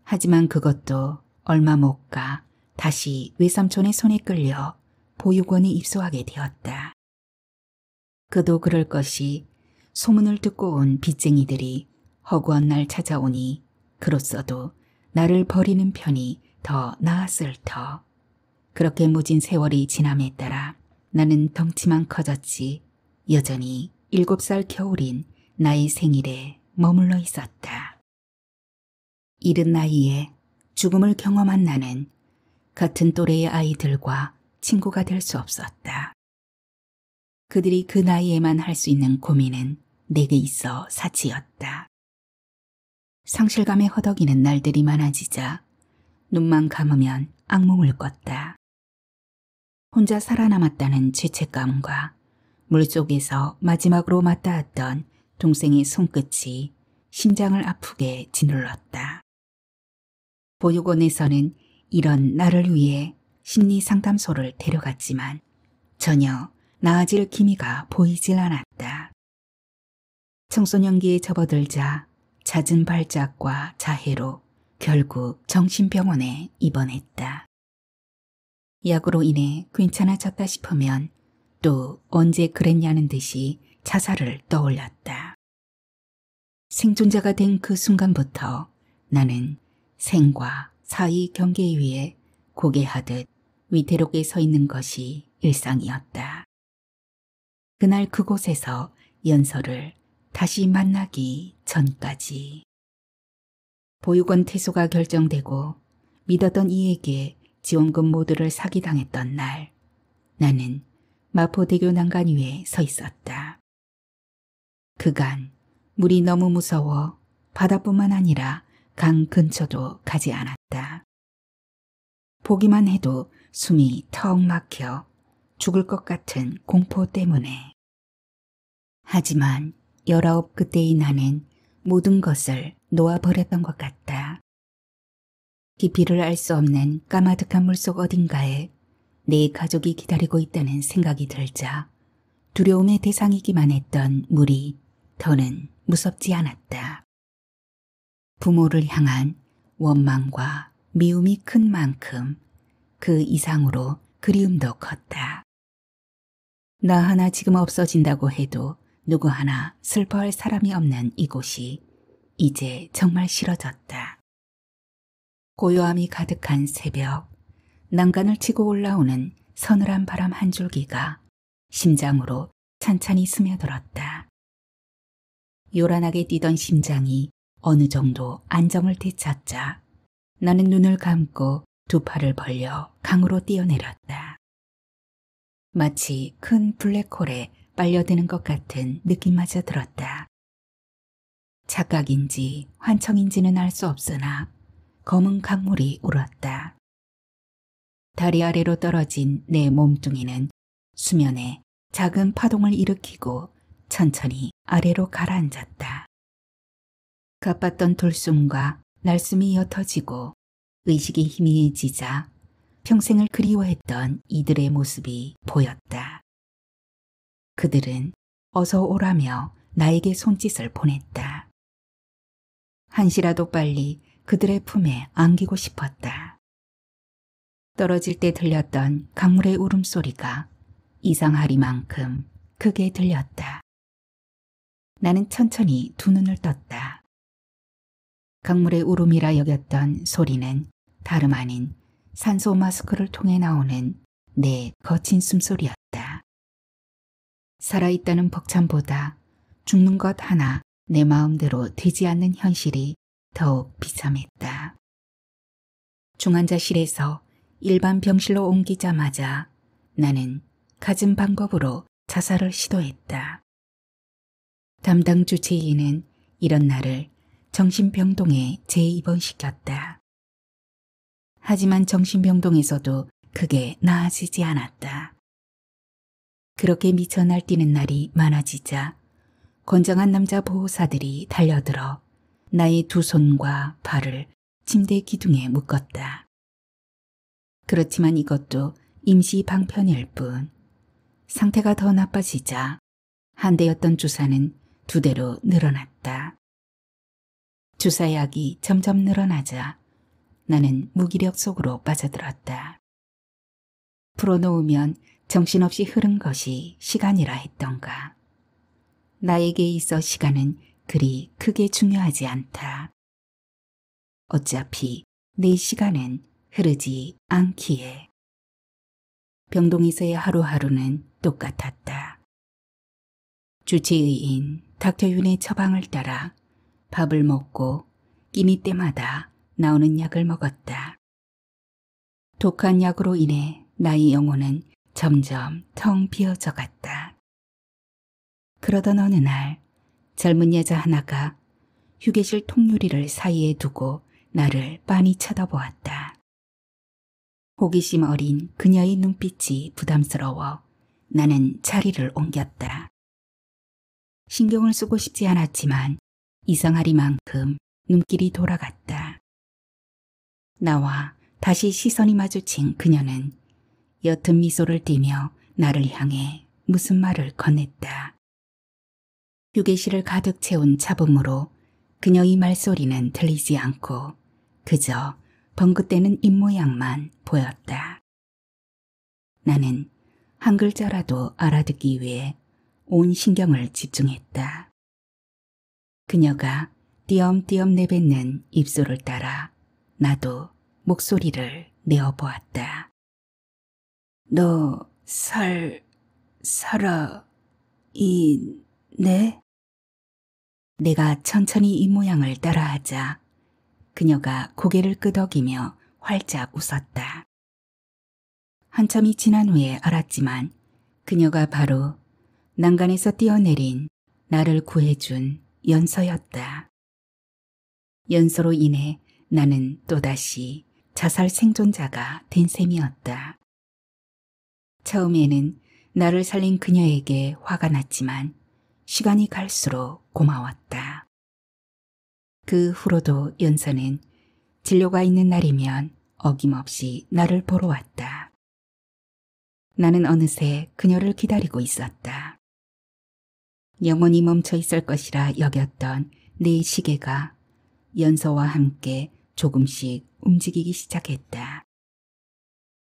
하지만 그것도 얼마 못 가 다시 외삼촌의 손에 끌려 보육원에 입소하게 되었다. 그도 그럴 것이 소문을 듣고 온 빚쟁이들이 허구한 날 찾아오니 그로써도 나를 버리는 편이 더 나았을 터. 그렇게 무진 세월이 지남에 따라 나는 덩치만 커졌지 여전히 7살 겨울인 나의 생일에 머물러 있었다. 이른 나이에 죽음을 경험한 나는 같은 또래의 아이들과 친구가 될 수 없었다. 그들이 그 나이에만 할 수 있는 고민은 내게 있어 사치였다. 상실감에 허덕이는 날들이 많아지자 눈만 감으면 악몽을 꿨다. 혼자 살아남았다는 죄책감과 물속에서 마지막으로 맞닿았던 동생의 손끝이 심장을 아프게 짓눌렀다. 보육원에서는 이런 나를 위해 심리상담소를 데려갔지만 전혀 나아질 기미가 보이질 않았다. 청소년기에 접어들자 잦은 발작과 자해로 결국 정신병원에 입원했다. 약으로 인해 괜찮아졌다 싶으면 또 언제 그랬냐는 듯이 자살을 떠올렸다. 생존자가 된 그 순간부터 나는 생과 사의 경계 위에 고개하듯 위태롭게 서 있는 것이 일상이었다. 그날 그곳에서 연서를 다시 만나기 전까지. 보육원 퇴소가 결정되고 믿었던 이에게 지원금 모두를 사기당했던 날, 나는 마포대교 난간 위에 서 있었다. 그간 물이 너무 무서워 바다뿐만 아니라 강 근처도 가지 않았다. 보기만 해도 숨이 턱 막혀 죽을 것 같은 공포 때문에. 하지만 19 그때의 나는 모든 것을 놓아버렸던 것 같다. 깊이를 알 수 없는 까마득한 물속 어딘가에 내 가족이 기다리고 있다는 생각이 들자 두려움의 대상이기만 했던 물이 더는 무섭지 않았다. 부모를 향한 원망과 미움이 큰 만큼 그 이상으로 그리움도 컸다. 나 하나 지금 없어진다고 해도 누구 하나 슬퍼할 사람이 없는 이곳이 이제 정말 싫어졌다. 고요함이 가득한 새벽, 난간을 치고 올라오는 서늘한 바람 한 줄기가 심장으로 찬찬히 스며들었다. 요란하게 뛰던 심장이 어느 정도 안정을 되찾자 나는 눈을 감고 두 팔을 벌려 강으로 뛰어내렸다. 마치 큰 블랙홀에 빨려드는 것 같은 느낌마저 들었다. 착각인지 환청인지는 알 수 없으나 검은 강물이 울었다. 다리 아래로 떨어진 내 몸뚱이는 수면에 작은 파동을 일으키고 천천히 아래로 가라앉았다. 가빴던 돌숨과 날숨이 옅어지고 의식이 희미해지자 평생을 그리워했던 이들의 모습이 보였다. 그들은 어서 오라며 나에게 손짓을 보냈다. 한시라도 빨리 그들의 품에 안기고 싶었다. 떨어질 때 들렸던 강물의 울음소리가 이상하리만큼 크게 들렸다. 나는 천천히 두 눈을 떴다. 강물의 울음이라 여겼던 소리는 다름 아닌 산소 마스크를 통해 나오는 내 거친 숨소리였다. 살아있다는 벅참보다 죽는 것 하나 내 마음대로 되지 않는 현실이 더욱 비참했다. 중환자실에서 일반 병실로 옮기자마자 나는 갖은 방법으로 자살을 시도했다. 담당 주치의는 이런 나를 정신병동에 재입원시켰다. 하지만 정신병동에서도 크게 나아지지 않았다. 그렇게 미쳐 날뛰는 날이 많아지자 건장한 남자 보호사들이 달려들어 나의 두 손과 발을 침대 기둥에 묶었다. 그렇지만 이것도 임시 방편일 뿐 상태가 더 나빠지자 한 대였던 주사는 두 대로 늘어났다. 주사약이 점점 늘어나자 나는 무기력 속으로 빠져들었다. 풀어놓으면 정신없이 흐른 것이 시간이라 했던가. 나에게 있어 시간은 그리 크게 중요하지 않다. 어차피 내 시간은 흐르지 않기에. 병동에서의 하루하루는 똑같았다. 주치의인 닥터윤의 처방을 따라 밥을 먹고 끼니 때마다 나오는 약을 먹었다. 독한 약으로 인해 나의 영혼은 점점 텅 비어져 갔다. 그러던 어느 날 젊은 여자 하나가 휴게실 통유리를 사이에 두고 나를 빤히 쳐다보았다. 호기심 어린 그녀의 눈빛이 부담스러워 나는 자리를 옮겼다. 신경을 쓰고 싶지 않았지만 이상하리만큼 눈길이 돌아갔다. 나와 다시 시선이 마주친 그녀는 옅은 미소를 띠며 나를 향해 무슨 말을 건넸다. 휴게실을 가득 채운 잡음으로 그녀의 말소리는 들리지 않고 그저 벙긋대는 입모양만 보였다. 나는 한 글자라도 알아듣기 위해 온 신경을 집중했다. 그녀가 띄엄띄엄 내뱉는 입술을 따라 나도 목소리를 내어보았다. 너 살아 있네? 내가 천천히 이 모양을 따라하자 그녀가 고개를 끄덕이며 활짝 웃었다. 한참이 지난 후에 알았지만 그녀가 바로 난간에서 뛰어내린 나를 구해준 연서였다. 연서로 인해 나는 또다시 자살 생존자가 된 셈이었다. 처음에는 나를 살린 그녀에게 화가 났지만 시간이 갈수록 고마웠다. 그 후로도 연서는 진료가 있는 날이면 어김없이 나를 보러 왔다. 나는 어느새 그녀를 기다리고 있었다. 영원히 멈춰 있을 것이라 여겼던 내 시계가 연서와 함께 조금씩 움직이기 시작했다.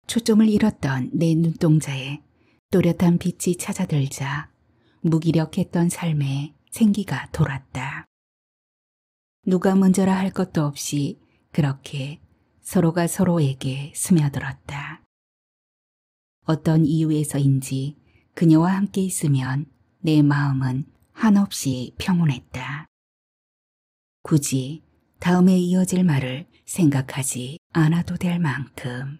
초점을 잃었던 내 눈동자에 또렷한 빛이 찾아들자 무기력했던 삶에 생기가 돌았다. 누가 먼저라 할 것도 없이 그렇게 서로가 서로에게 스며들었다. 어떤 이유에서인지 그녀와 함께 있으면 내 마음은 한없이 평온했다. 굳이 다음에 이어질 말을 생각하지 않아도 될 만큼.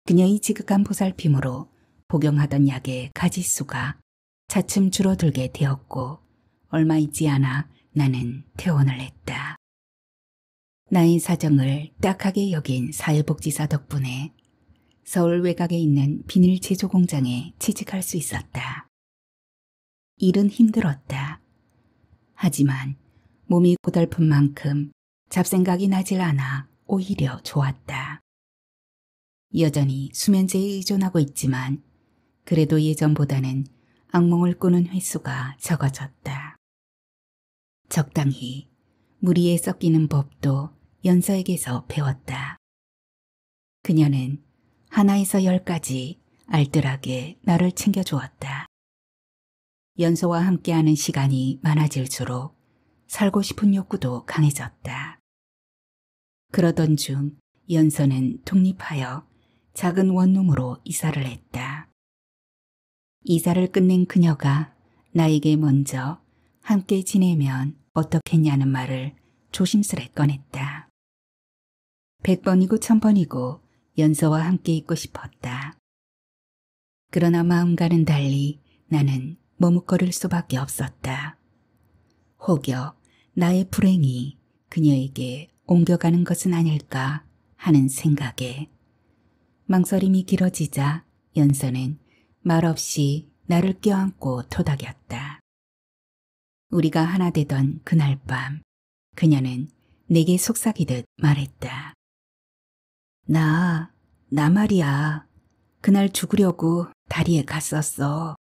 그녀의 지극한 보살핌으로 복용하던 약의 가지수가 차츰 줄어들게 되었고 얼마 있지 않아 나는 퇴원을 했다. 나의 사정을 딱하게 여긴 사회복지사 덕분에 서울 외곽에 있는 비닐 제조 공장에 취직할 수 있었다. 일은 힘들었다. 하지만 몸이 고달픈 만큼 잡생각이 나질 않아 오히려 좋았다. 여전히 수면제에 의존하고 있지만 그래도 예전보다는 악몽을 꾸는 횟수가 적어졌다. 적당히 무리에 섞이는 법도 연서에게서 배웠다. 그녀는 하나에서 10까지 알뜰하게 나를 챙겨주었다. 연서와 함께하는 시간이 많아질수록 살고 싶은 욕구도 강해졌다. 그러던 중 연서는 독립하여 작은 원룸으로 이사를 했다. 이사를 끝낸 그녀가 나에게 먼저 함께 지내면 어떻겠냐는 말을 조심스레 꺼냈다. 100번이고 1000번이고 연서와 함께 있고 싶었다. 그러나 마음과는 달리 나는 머뭇거릴 수밖에 없었다. 혹여 나의 불행이 그녀에게 옮겨가는 것은 아닐까 하는 생각에 망설임이 길어지자 연서는 말없이 나를 껴안고 토닥였다. 우리가 하나 되던 그날 밤 그녀는 내게 속삭이듯 말했다. 나 말이야. 그날 죽으려고 다리에 갔었어.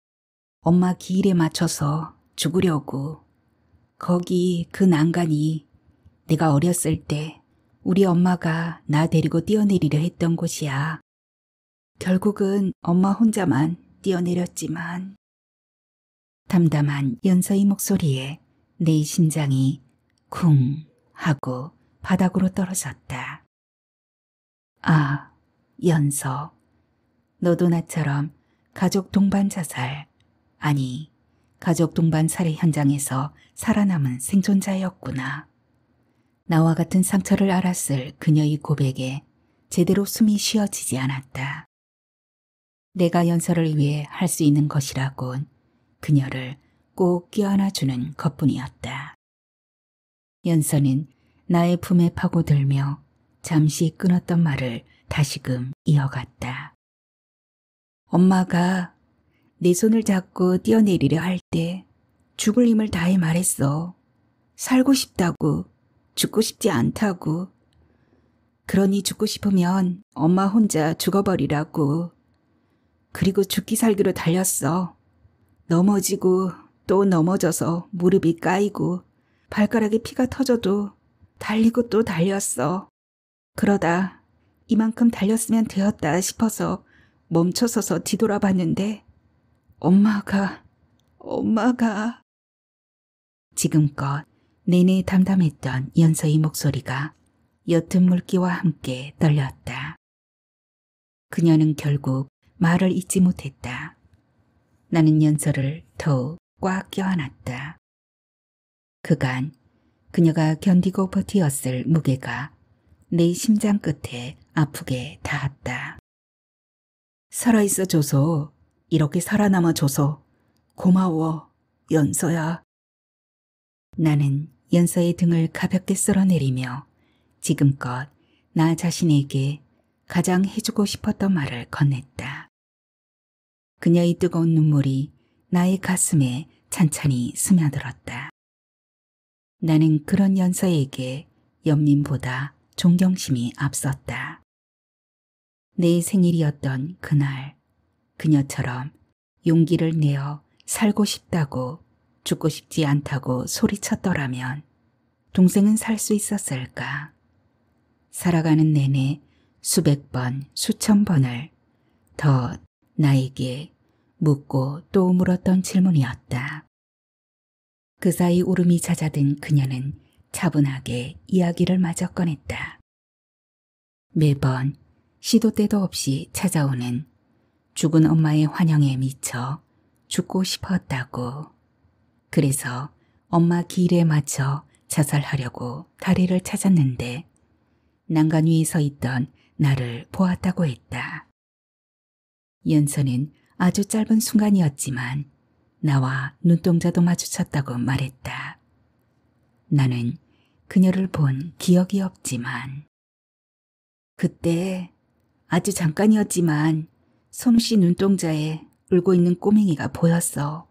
엄마 기일에 맞춰서 죽으려고. 거기 그 난간이 내가 어렸을 때 우리 엄마가 나 데리고 뛰어내리려 했던 곳이야. 결국은 엄마 혼자만 뛰어내렸지만. 담담한 연서의 목소리에 내 심장이 쿵 하고 바닥으로 떨어졌다. 아, 연서. 너도 나처럼 가족 동반 자살, 아니 가족 동반 살해 현장에서 살아남은 생존자였구나. 나와 같은 상처를 알았을 그녀의 고백에 제대로 숨이 쉬어지지 않았다. 내가 연서를 위해 할 수 있는 것이라곤 그녀를 꼭 껴안아주는 것뿐이었다. 연서는 나의 품에 파고들며 잠시 끊었던 말을 다시금 이어갔다. 엄마가 내 손을 잡고 뛰어내리려 할 때 죽을 힘을 다해 말했어. 살고 싶다고, 죽고 싶지 않다고. 그러니 죽고 싶으면 엄마 혼자 죽어버리라고. 그리고 죽기 살기로 달렸어. 넘어지고 또 넘어져서 무릎이 까이고 발가락에 피가 터져도 달리고 또 달렸어. 그러다 이만큼 달렸으면 되었다 싶어서 멈춰서서 뒤돌아봤는데 엄마가 지금껏 내내 담담했던 연서의 목소리가 옅은 물기와 함께 떨렸다. 그녀는 결국 말을 잇지 못했다. 나는 연서를 더욱 꽉 껴안았다. 그간 그녀가 견디고 버티었을 무게가 내 심장 끝에 아프게 닿았다. 살아있어 줘서, 이렇게 살아남아 줘서 고마워, 연서야. 나는 연서의 등을 가볍게 쓸어내리며 지금껏 나 자신에게 가장 해주고 싶었던 말을 건넸다. 그녀의 뜨거운 눈물이 나의 가슴에 찬찬히 스며들었다. 나는 그런 연서에게 연민보다 존경심이 앞섰다. 내 생일이었던 그날 그녀처럼 용기를 내어 살고 싶다고 죽고 싶지 않다고 소리쳤더라면 동생은 살 수 있었을까? 살아가는 내내 수백 번, 수천 번을 더 나에게 묻고 또 물었던 질문이었다. 그 사이 울음이 잦아든 그녀는 차분하게 이야기를 마저 꺼냈다. 매번 시도 때도 없이 찾아오는 죽은 엄마의 환영에 미쳐 죽고 싶었다고. 그래서 엄마 기일에 맞춰 자살하려고 다리를 찾았는데 난간 위에 서 있던 나를 보았다고 했다. 연서는 아주 짧은 순간이었지만 나와 눈동자도 마주쳤다고 말했다. 나는 그녀를 본 기억이 없지만 그때 아주 잠깐이었지만 솜씨 눈동자에 울고 있는 꼬맹이가 보였어.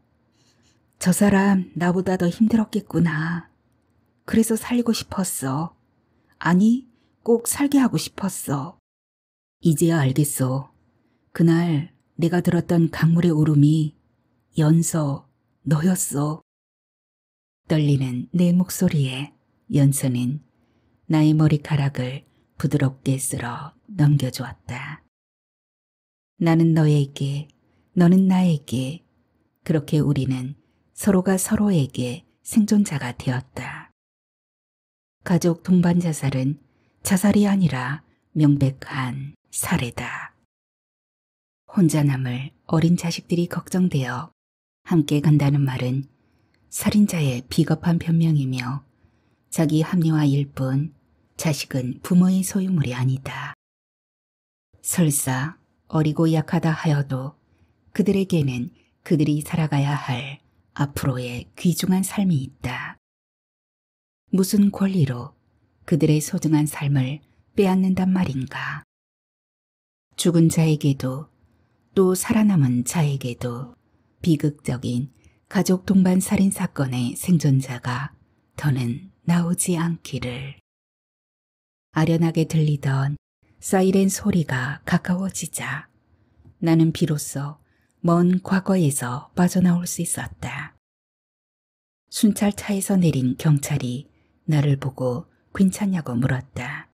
저 사람 나보다 더 힘들었겠구나. 그래서 살리고 싶었어. 아니, 꼭 살게 하고 싶었어. 이제야 알겠어. 그날 내가 들었던 강물의 울음이 연서, 너였어. 떨리는 내 목소리에 연서는 나의 머리카락을 부드럽게 쓸어 넘겨주었다. 나는 너에게, 너는 나에게, 그렇게 우리는 서로가 서로에게 생존자가 되었다. 가족 동반 자살은 자살이 아니라 명백한 살해다. 혼자 남을 어린 자식들이 걱정되어 함께 간다는 말은 살인자의 비겁한 변명이며 자기 합리화일 뿐 자식은 부모의 소유물이 아니다. 설사 어리고 약하다 하여도 그들에게는 그들이 살아가야 할 앞으로의 귀중한 삶이 있다. 무슨 권리로 그들의 소중한 삶을 빼앗는단 말인가. 죽은 자에게도 또 살아남은 자에게도 비극적인 가족 동반 살인 사건의 생존자가 더는 나오지 않기를. 아련하게 들리던 사이렌 소리가 가까워지자 나는 비로소 먼 과거에서 빠져나올 수 있었다. 순찰차에서 내린 경찰이 나를 보고 괜찮냐고 물었다.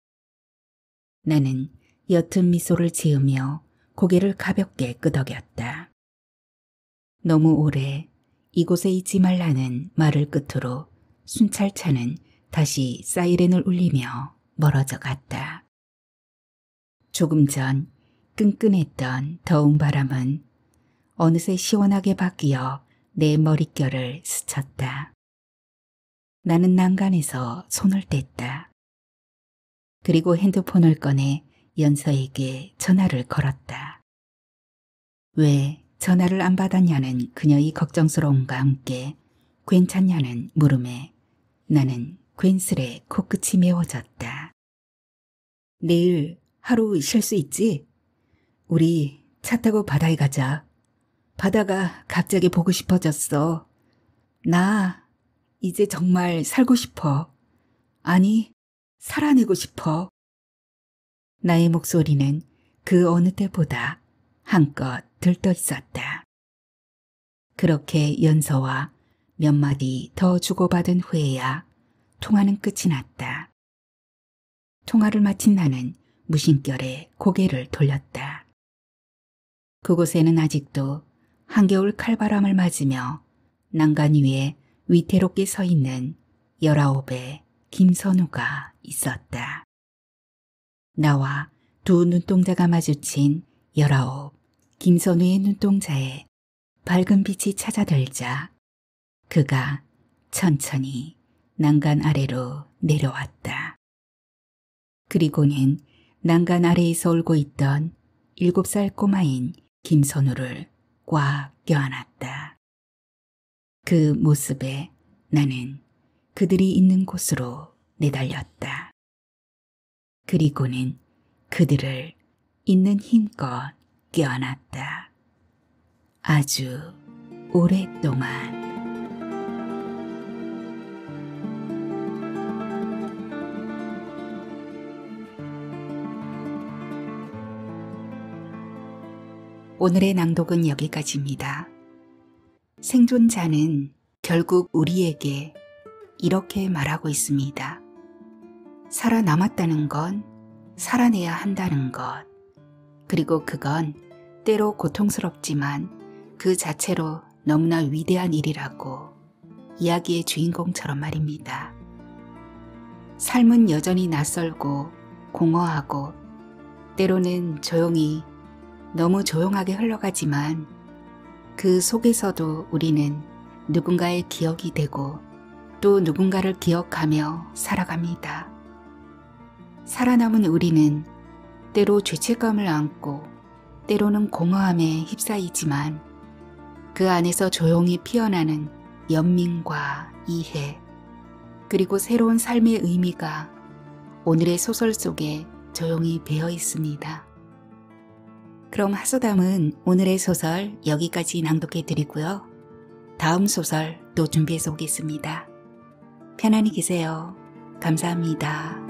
나는 옅은 미소를 지으며 고개를 가볍게 끄덕였다. 너무 오래 이곳에 있지 말라는 말을 끝으로 순찰차는 다시 사이렌을 울리며 멀어져 갔다. 조금 전 끈끈했던 더운 바람은 어느새 시원하게 바뀌어 내 머릿결을 스쳤다. 나는 난간에서 손을 뗐다. 그리고 핸드폰을 꺼내 연서에게 전화를 걸었다. 왜 전화를 안 받았냐는 그녀의 걱정스러움과 함께 괜찮냐는 물음에 나는 괜스레 코끝이 메워졌다. 내일 하루 쉴 수 있지? 우리 차 타고 바다에 가자. 바다가 갑자기 보고 싶어졌어. 나 이제 정말 살고 싶어. 아니, 살아내고 싶어. 나의 목소리는 그 어느 때보다 한껏 들떠 있었다. 그렇게 연서와 몇 마디 더 주고받은 후에야 통화는 끝이 났다. 통화를 마친 나는 무심결에 고개를 돌렸다. 그곳에는 아직도 한겨울 칼바람을 맞으며 난간 위에 위태롭게 서 있는 19의 김선우가 있었다. 나와 두 눈동자가 마주친 19 김선우의 눈동자에 밝은 빛이 찾아들자 그가 천천히 난간 아래로 내려왔다. 그리고는 난간 아래에서 울고 있던 7살 꼬마인 김선우를 꽉 껴안았다. 그 모습에 나는 그들이 있는 곳으로 내달렸다. 그리고는 그들을 있는 힘껏 껴안았다. 아주 오랫동안. 오늘의 낭독은 여기까지입니다. 생존자는 결국 우리에게 이렇게 말하고 있습니다. 살아남았다는 건 살아내야 한다는 것. 그리고 그건 때로 고통스럽지만 그 자체로 너무나 위대한 일이라고 이야기의 주인공처럼 말입니다. 삶은 여전히 낯설고 공허하고 때로는 조용히 너무 조용하게 흘러가지만 그 속에서도 우리는 누군가의 기억이 되고 또 누군가를 기억하며 살아갑니다. 살아남은 우리는 때로 죄책감을 안고 때로는 공허함에 휩싸이지만 그 안에서 조용히 피어나는 연민과 이해 그리고 새로운 삶의 의미가 오늘의 소설 속에 조용히 배어 있습니다. 그럼 하소담은 오늘의 소설 여기까지 낭독해 드리고요. 다음 소설 또 준비해서 오겠습니다. 편안히 계세요. 감사합니다.